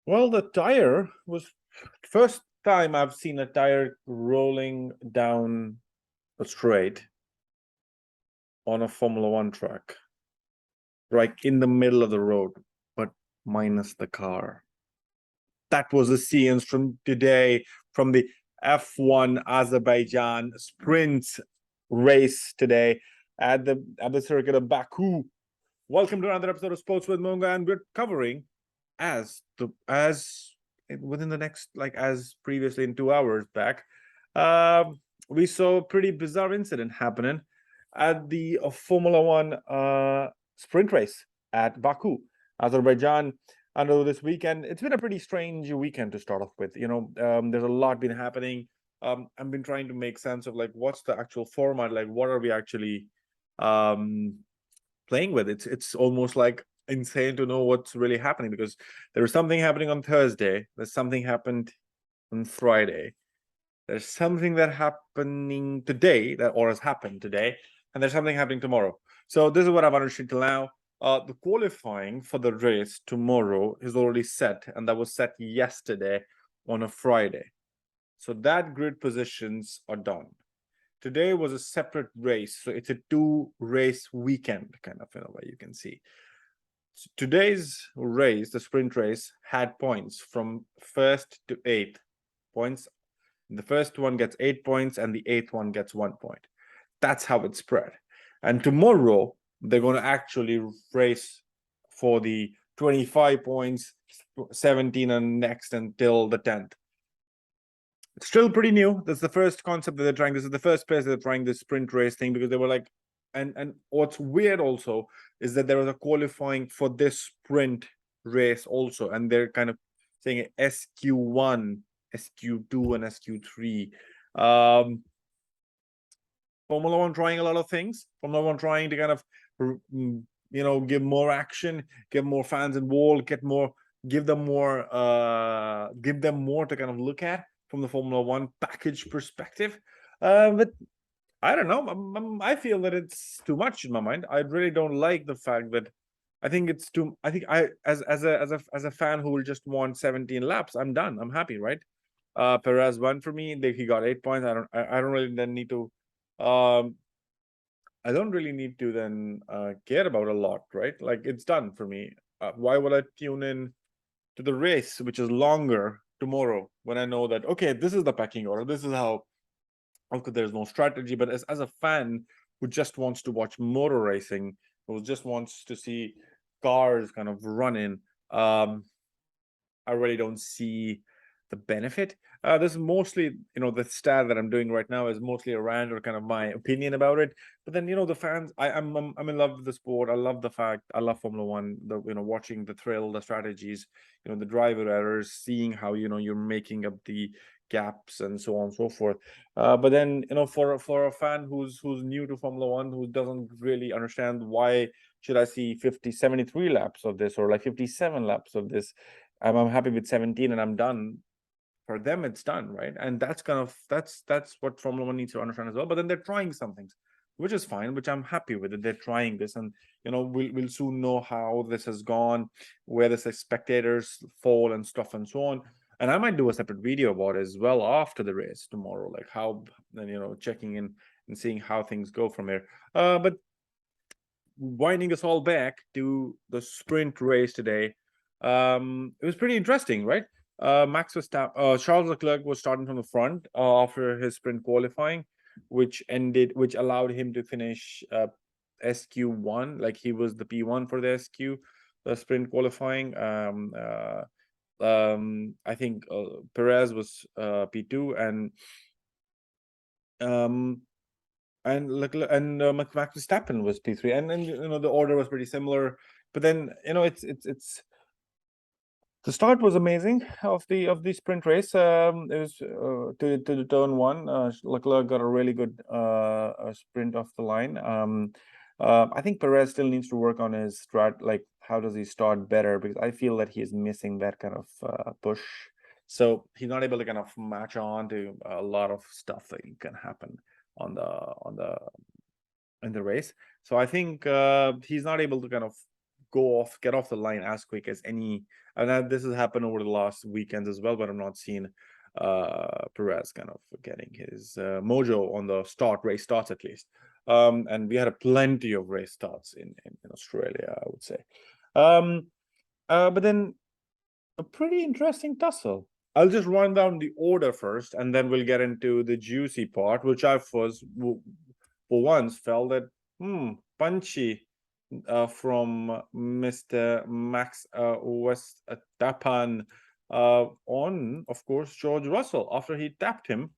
Well, the tire was first time I've seen a tire rolling down a straight on a Formula One track, right in the middle of the road, but minus the car. That was the scenes from today from the F1 Azerbaijan sprint race today at the circuit of Baku. Welcome to another episode of Sports with Monga, and we're covering as within the next, like as previously in 2 hours back, we saw a pretty bizarre incident happening at the Formula One sprint race at Baku, Azerbaijan. And over this weekend, it's been a pretty strange weekend to start off with. There's a lot been happening. I've been trying to make sense of like what's the actual format, like what are we actually playing with. It's almost like insane to know what's really happening, because there was something happening on Thursday, there's something happened on Friday, there's something that happening today that or has happened today, and there's something happening tomorrow. So this is what I've understood till now. The qualifying for the race tomorrow is already set, and that was set yesterday on a Friday. So that grid positions are done. Today was a separate race, so it's a 2-race weekend kind of in a way, you can see. So today's race, the sprint race, had points from 1st to 8th points. The first one gets 8 points and the 8th one gets 1 point. That's how it's spread. And tomorrow they're going to actually race for the 25 points, 17 and next until the 10th. It's still pretty new. That's the first concept that they're trying. This is the first place they're trying this sprint race thing, because they were like, and what's weird also is that there was a qualifying for this sprint race also, and they're kind of saying SQ1, SQ2, and SQ3. Formula One trying a lot of things. Formula One trying to kind of, give more action, get more fans involved, give them more to kind of look at from the Formula One package perspective. But I don't know. I feel that it's too much in my mind. I really don't like the fact that I think it's too. I think as a fan who will just want 17 laps, I'm done. I'm happy, right? Perez won for me. He got 8 points. I don't really then need to. I don't really need to then care about a lot, right? Like it's done for me. Why would I tune in to the race, which is longer tomorrow, when I know that okay, this is the pecking order. This is how. Okay, there's no strategy, but as a fan who just wants to watch motor racing, who just wants to see cars kind of running, I really don't see the benefit. This is mostly, the stat that I'm doing right now is mostly a rant or kind of my opinion about it. But then, the fans, I'm in love with the sport. I love the fact, I love Formula One, watching the thrill, the strategies, the driver errors, seeing how, you're making up the gaps and so on and so forth. But then, for a fan who's new to Formula One, who doesn't really understand why should I see 73 laps of this or like 57 laps of this, I'm happy with 17 and I'm done. For them it's done, right? And that's what Formula One needs to understand as well. But then they're trying some things, which is fine, which I'm happy with it. They're trying this, and we'll soon know how this has gone, where the spectators fall and stuff and so on. And I might do a separate video about it as well after the race tomorrow, like how, and checking in and seeing how things go from here. But winding us all back to the sprint race today, it was pretty interesting, right? Max Verstappen, Charles Leclerc was starting from the front after his sprint qualifying, which allowed him to finish SQ1, like he was the P1 for the SQ, the sprint qualifying. I think Perez was P2, and Leclerc and Max Verstappen was P3, and the order was pretty similar. But then it's the start was amazing of the sprint race. It was to the turn one. Leclerc got a really good sprint off the line. I think Perez still needs to work on his strat. Like, how does he start better? Because I feel that he is missing that kind of push. So he's not able to kind of match on to a lot of stuff that can happen in the race. So I think he's not able to kind of get off the line as quick as any. And this has happened over the last weekends as well, but I'm not seeing Perez kind of getting his mojo on the race starts at least. And we had a plenty of race starts in Australia, I would say. But then a pretty interesting tussle. I'll just run down the order first, and then we'll get into the juicy part, which I for once felt that punchy from Mr. Max Verstappen on, of course, George Russell after he tapped him.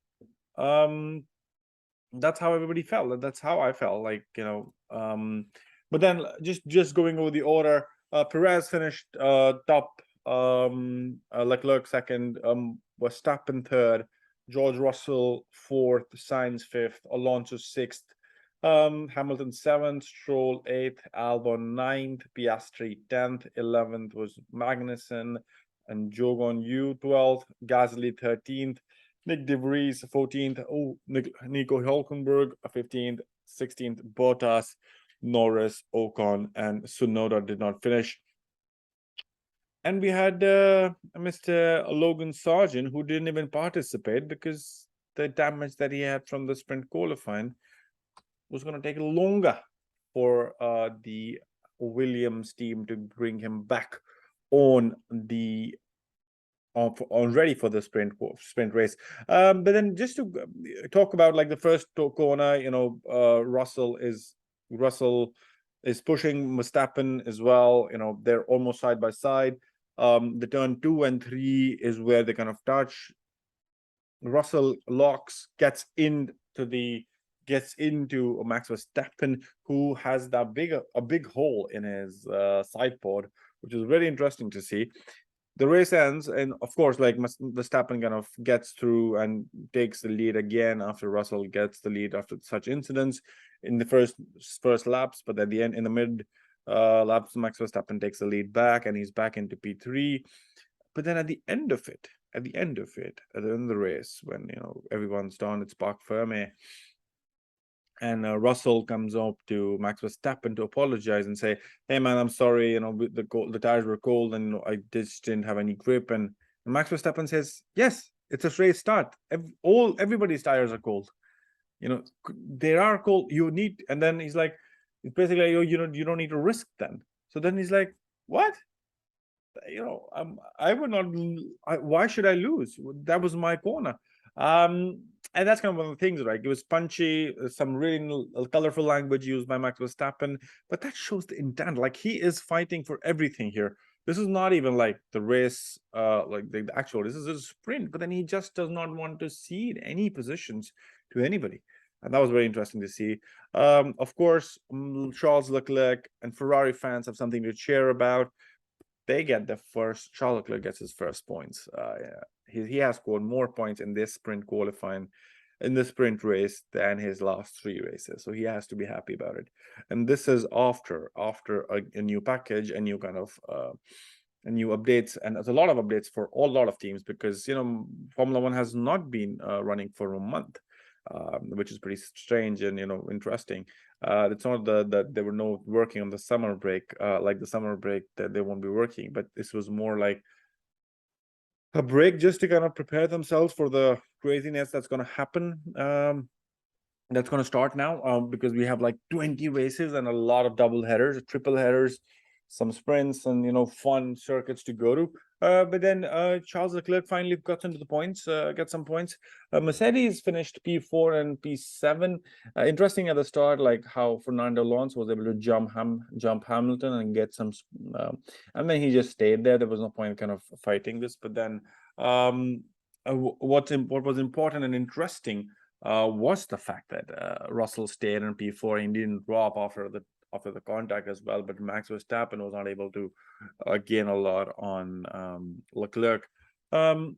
That's how everybody felt. That's how I felt. Like, but then just going over the order, Perez finished top. Leclerc second, Verstappen third, George Russell fourth, Sainz fifth, Alonso sixth, Hamilton seventh, Stroll eighth, Albon ninth, Piastri 10th, 11th was Magnussen and Jogon Yu 12th, Gasly 13th, Nick De Vries 14th, Nico Hülkenberg 15th, 16th, Bottas, Norris, Ocon, and Tsunoda did not finish. And we had Mr. Logan Sargeant, who didn't even participate because the damage that he had from the sprint qualifying was going to take longer for the Williams team to bring him back on ready for the sprint race. But then just to talk about like the first corner, Russell is pushing Verstappen as well. They're almost side by side. The turn 2 and 3 is where they kind of touch. Russell locks, gets into Max Verstappen, who has a big hole in his side pod, which is very interesting to see. The race ends, and of course, like Verstappen kind of gets through and takes the lead again after Russell gets the lead after such incidents in the first laps. But at the end, in the mid laps, Max Verstappen takes the lead back, and he's back into P3. But then at the end of the race, when everyone's done, it's parc ferme, and Russell comes up to Max Verstappen to apologize and say, "Hey man, I'm sorry. The tires were cold, and I just didn't have any grip." And Max Verstappen says, "Yes, it's a race start. Everybody's tires are cold. They are cold. You need." And then he's like, "It's basically you don't need to risk then." So then he's like, "What? I would not. Why should I lose? That was my corner." And that's kind of one of the things, right? It was punchy, some really colorful language used by Max Verstappen, but that shows the intent. Like, he is fighting for everything here. This is not even like the race, like the actual. This is a sprint, but then he just does not want to cede any positions to anybody. And that was very interesting to see. Of course, Charles Leclerc and Ferrari fans have something to cheer about. They get the first. Charles Leclerc gets his first points. He has scored more points in this sprint qualifying, in the sprint race, than his last 3 races. So he has to be happy about it. And this is after a new package, a new kind of a new updates, and there's a lot of updates for a lot of teams, because Formula One has not been running for a month. Which is pretty strange and interesting. It's not that they were no working on the summer break, like the summer break that they won't be working, but this was more like a break just to kind of prepare themselves for the craziness that's going to happen. That's going to start now, because we have like 20 races and a lot of double headers, triple headers, some sprints, and fun circuits to go to. But then Charles Leclerc finally got into the points, get some points. Mercedes finished P4 and P7. Interesting at the start, like how Fernando Alonso was able to jump Hamilton and get some, and then he just stayed there. There was no point kind of fighting this. But then what was important and interesting was the fact that Russell stayed in P4 and didn't drop after the contact as well, but Max Verstappen was not able to gain a lot on Leclerc. Sainz,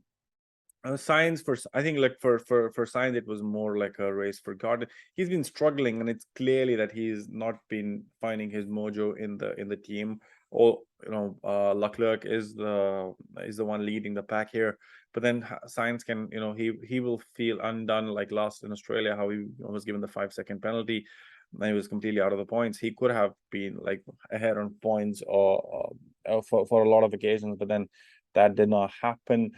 I think, like for Sainz, it was more like a race for God. He's been struggling, and it's clearly that he's not been finding his mojo in the team. Or Leclerc is the one leading the pack here, but then Sainz can he will feel undone, like last in Australia, how he was given the 5-second penalty. and he was completely out of the points. He could have been like ahead on points or for a lot of occasions, but then that did not happen.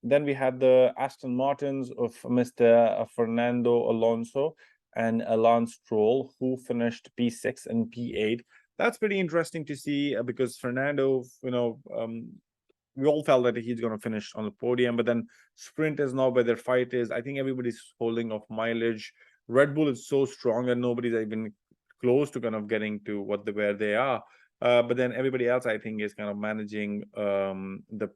Then we had the Aston Martins of Mr. Fernando Alonso and Lance Stroll, who finished P6 and P8. That's pretty interesting to see because Fernando, we all felt that he's going to finish on the podium, but then sprint is now where their fight is. I think everybody's holding off mileage. Red Bull is so strong that nobody's even close to kind of getting to where they are. But then everybody else, I think, is kind of managing the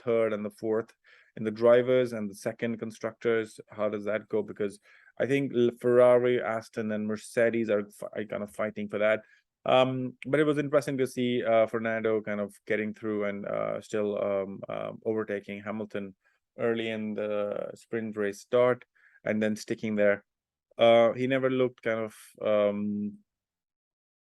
third and the fourth in the drivers and the second constructors. How does that go? Because I think Ferrari, Aston, and Mercedes are kind of fighting for that. But it was interesting to see Fernando kind of getting through and still overtaking Hamilton early in the sprint race start and then sticking there. He never looked kind of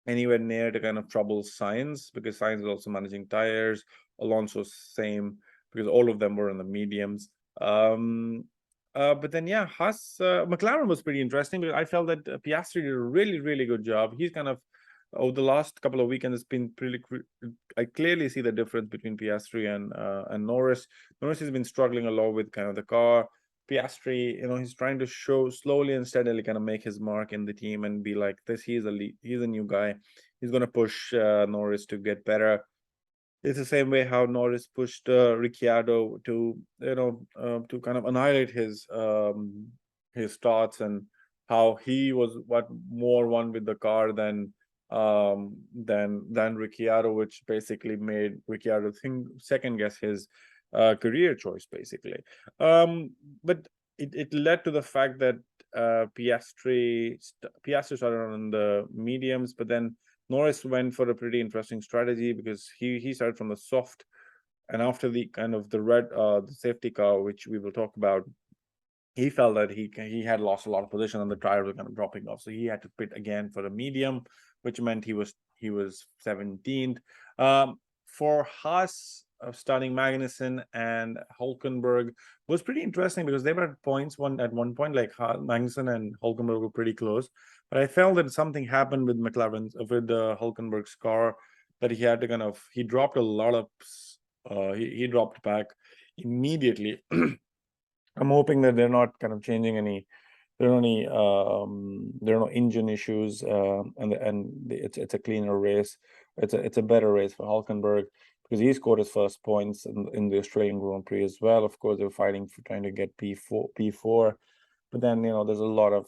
anywhere near to kind of trouble Sainz, because Sainz is also managing tires. Alonso's same, because all of them were in the mediums. But then, yeah, McLaren was pretty interesting, because I felt that Piastri did a really, really good job. He's kind of, over the last couple of weekends, it's been pretty. I clearly see the difference between Piastri and Norris. Norris has been struggling a lot with kind of the car. Piastri, he's trying to show slowly and steadily kind of make his mark in the team and be like this. He's a new guy. He's going to push Norris to get better. It's the same way how Norris pushed Ricciardo to to kind of annihilate his starts, and how he was more one with the car than Ricciardo, which basically made Ricciardo second guess his career choice, basically. But it led to the fact that Piastri started on the mediums, but then Norris went for a pretty interesting strategy, because he started from the soft, and after the kind of the red the safety car, which we will talk about, he felt that he had lost a lot of position and the tires were kind of dropping off, so he had to pit again for a medium, which meant he was 17th. For Haas, starting Magnussen and Hulkenberg was pretty interesting, because they were at points at one point, like Magnussen and Hulkenberg were pretty close, but I felt that something happened with Hulkenberg's car, that he had to he dropped a lot of he dropped back immediately. I'm hoping that they're not kind of changing any. There are no engine issues, and it's a cleaner race. It's a better race for Hulkenberg, because he scored his first points in the Australian Grand Prix as well. Of course, they were fighting for trying to get P4, but then there's a lot of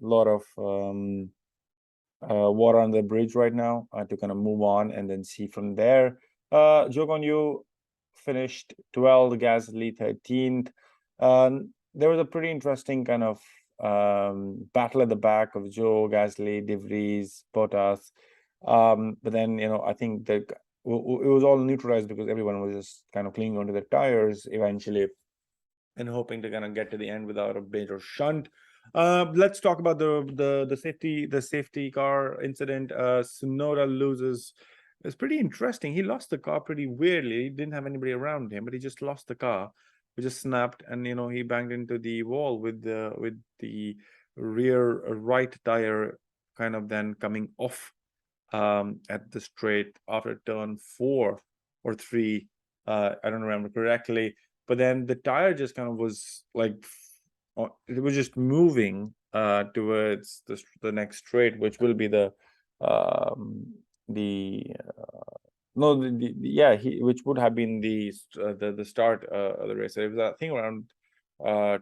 water on the bridge right now to kind of move on and then see from there. Zhou Guanyu finished 12th, Gasly 13th. There was a pretty interesting kind of battle at the back of Zhou, Gasly, De Vries, Bottas. But then, I think that it was all neutralized, because everyone was just kind of clinging onto their tires eventually and hoping to kind of get to the end without a major shunt. Let's talk about the safety car incident. Tsunoda loses. It's pretty interesting. He lost the car pretty weirdly. He didn't have anybody around him, but he just lost the car. It just snapped, and he banged into the wall with the rear right tire kind of then coming off at the straight after turn 4 or 3. I don't remember correctly, but then the tire just kind of was like, it was just moving towards the next straight, which will be which would have been the start of the race. So it was, I think, around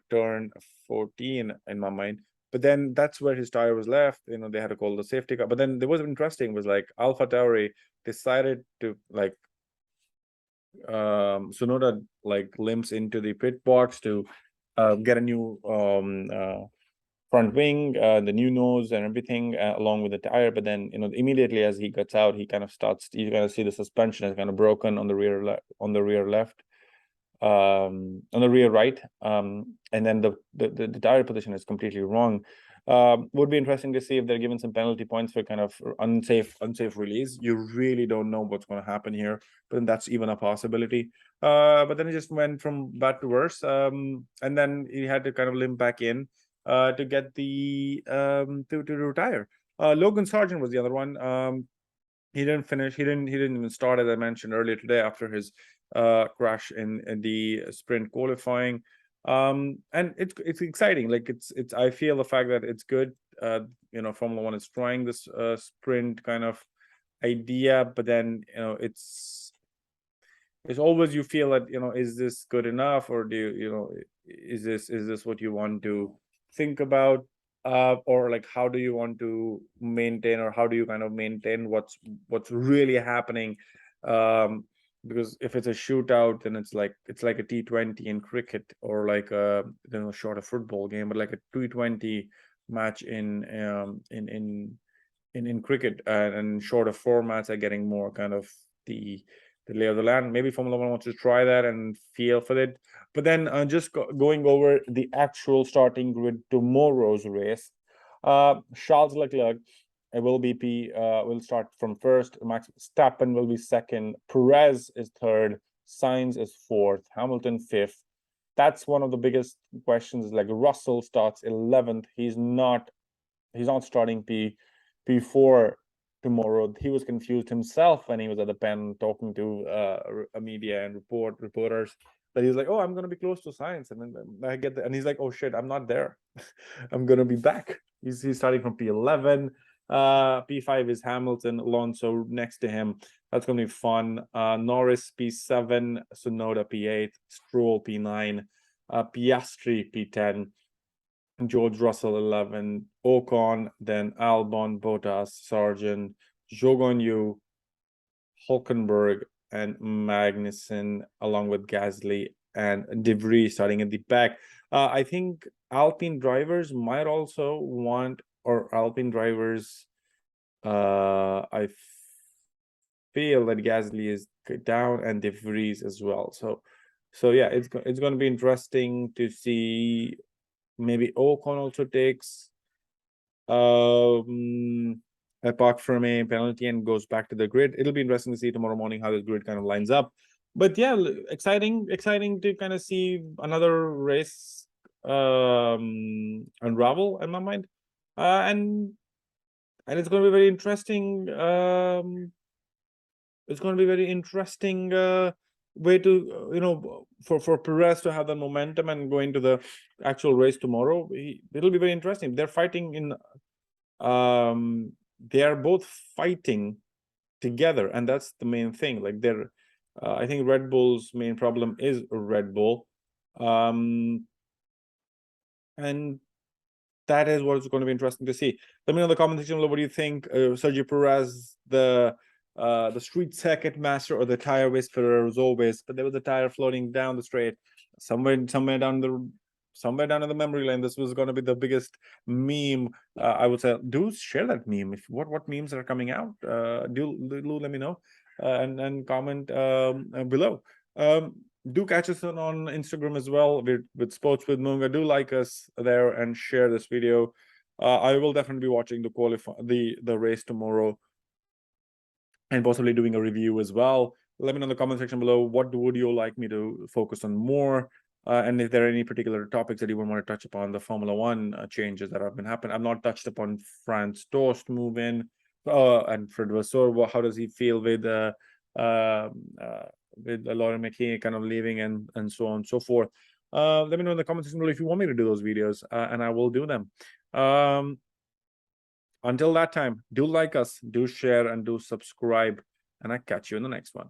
turn 14 in my mind. But then that's where his tire was left. They had to call the safety car. But then there was interesting was like AlphaTauri decided to Tsunoda limps into the pit box to get a new front wing, the new nose and everything along with the tire. But then immediately as he gets out, he kind of starts. You kind of see the suspension is kind of broken on the rear left, on the rear right, and then the tire position is completely wrong. Would be interesting to see if they're given some penalty points for kind of unsafe release. You really don't know what's going to happen here, but then that's even a possibility. But then it just went from bad to worse, and then he had to kind of limp back in. to get the to retire. Logan Sargeant was the other one. He didn't finish. He didn't even start, as I mentioned earlier today, after his crash in the sprint qualifying. And it's exciting. Like it's I feel the fact that it's good. Formula One is trying this sprint kind of idea, but then it's always you feel that is this good enough, or do is this what you want to think about, or like how do you want to maintain, or how do you kind of maintain what's really happening, because if it's a shootout, then it's like a T20 in cricket, or like a short football game, but like a T20 match in cricket, and shorter formats are getting more kind of the lay of the land. Maybe Formula One wants to try that and feel for it. But then just going over the actual starting grid tomorrow's race, Charles Leclerc will start from first. Max Verstappen will be second. Perez is third. Sainz is fourth. Hamilton fifth. That's one of the biggest questions. Like Russell starts 11th. He's not starting P4 tomorrow. He was confused himself when he was at the pen talking to a media and reporters, that he was like, oh, I'm going to be close to Sainz, and then I get and he's like, oh shit, I'm not there. I'm going to be back. He's starting from P11. P5 is Hamilton, Alonso next to him. That's going to be fun. Norris P7, Tsunoda P8, Stroll P9, Piastri P10, George Russell 11, Ocon, then Albon, Bottas, Sargent, Zhou Yu, Hulkenberg, and Magnussen, along with Gasly and De Vries starting at the back. I think Alpine drivers might also want, or Alpine drivers, I feel that Gasly is down and De Vries as well. So yeah, it's going to be interesting to see. Maybe Ocon also takes a parc ferme penalty and goes back to the grid. It'll be interesting to see tomorrow morning how the grid kind of lines up. But yeah, exciting to kind of see another race unravel in my mind, and it's going to be very interesting. It's going to be very interesting way to for Perez to have the momentum and go into the actual race tomorrow. It'll be very interesting. They're fighting in they are both fighting together, and that's the main thing. Like I think Red Bull's main problem is Red Bull, and that is what is going to be interesting to see. Let me know in the comment section below, what do you think? Sergio Perez, the street circuit master, or the tire whisperer as always, but there was a tire floating down the straight somewhere down in the memory lane. This was going to be the biggest meme. I would say, do share that meme. If what memes are coming out, do let me know, and comment below. Do catch us on Instagram as well with Sports with Munga. Do like us there and share this video. I will definitely be watching the race tomorrow, and possibly doing a review as well. Let me know in the comment section below, what would you like me to focus on more, and if there are any particular topics that you would want to touch upon. The Formula One changes that have been happening. I've not touched upon Franz Tost move in, and Fred Vasseur. How does he feel with Lauren McKee kind of leaving, and so on and so forth. Let me know in the comment section below if you want me to do those videos, and I will do them. Until that time, do like us, do share, and do subscribe, and I catch you in the next one.